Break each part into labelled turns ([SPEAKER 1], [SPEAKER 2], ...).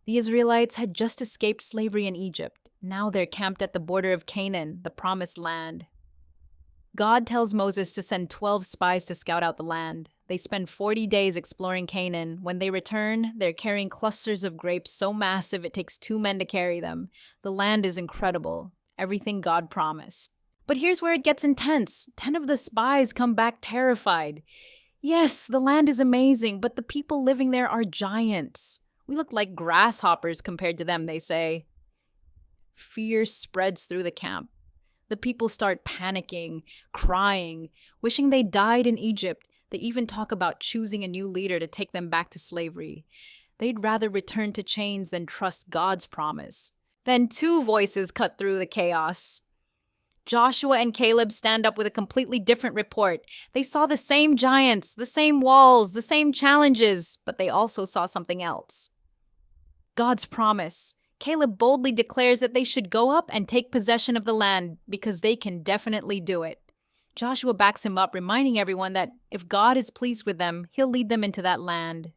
[SPEAKER 1] The Israelites had just escaped slavery in Egypt. Now they're camped at the border of Canaan, the promised land. God tells Moses to send 12 spies to scout out the land. They spend 40 days exploring Canaan. When they return, they're carrying clusters of grapes so massive it takes 2 men to carry them. The land is incredible. Everything God promised. But here's where it gets intense. 10 of the spies come back terrified. Yes, the land is amazing, but the people living there are giants. We look like grasshoppers compared to them, they say. Fear spreads through the camp. The people start panicking, crying, wishing they died in Egypt. They even talk about choosing a new leader to take them back to slavery. They'd rather return to chains than trust God's promise. Then 2 voices cut through the chaos. Joshua and Caleb stand up with a completely different report. They saw the same giants, the same walls, the same challenges, but they also saw something else. God's promise. Caleb boldly declares that they should go up and take possession of the land because they can definitely do it. Joshua backs him up, reminding everyone that if God is pleased with them, he'll lead them into that land.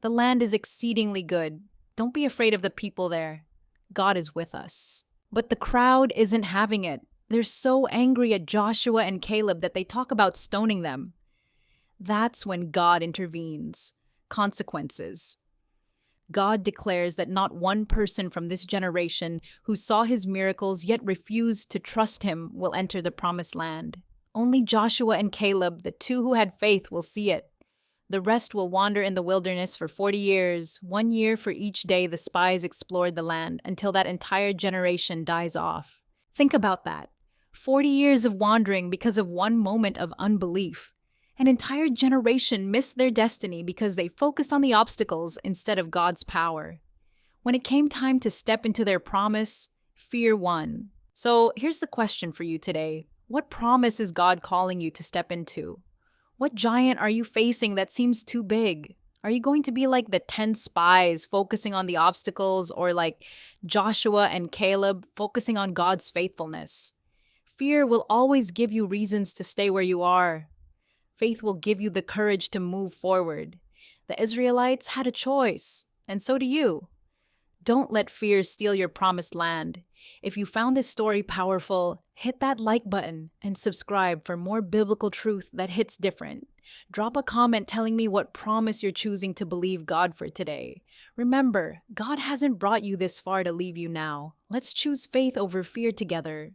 [SPEAKER 1] The land is exceedingly good. Don't be afraid of the people there. God is with us. But the crowd isn't having it. They're so angry at Joshua and Caleb that they talk about stoning them. That's when God intervenes. Consequences. God declares that not one person from this generation who saw his miracles yet refused to trust him will enter the promised land. Only Joshua and Caleb, the 2 who had faith, will see it. The rest will wander in the wilderness for 40 years, 1 year for each day the spies explored the land, until that entire generation dies off. Think about that. 40 years of wandering because of one moment of unbelief. An entire generation missed their destiny because they focused on the obstacles instead of God's power. When it came time to step into their promise, fear won. So here's the question for you today. What promise is God calling you to step into? What giant are you facing that seems too big? Are you going to be like the 10 spies focusing on the obstacles, or like Joshua and Caleb focusing on God's faithfulness? Fear will always give you reasons to stay where you are. Faith will give you the courage to move forward. The Israelites had a choice, and so do you. Don't let fear steal your promised land. If you found this story powerful, hit that like button and subscribe for more biblical truth that hits different. Drop a comment telling me what promise you're choosing to believe God for today. Remember, God hasn't brought you this far to leave you now. Let's choose faith over fear together.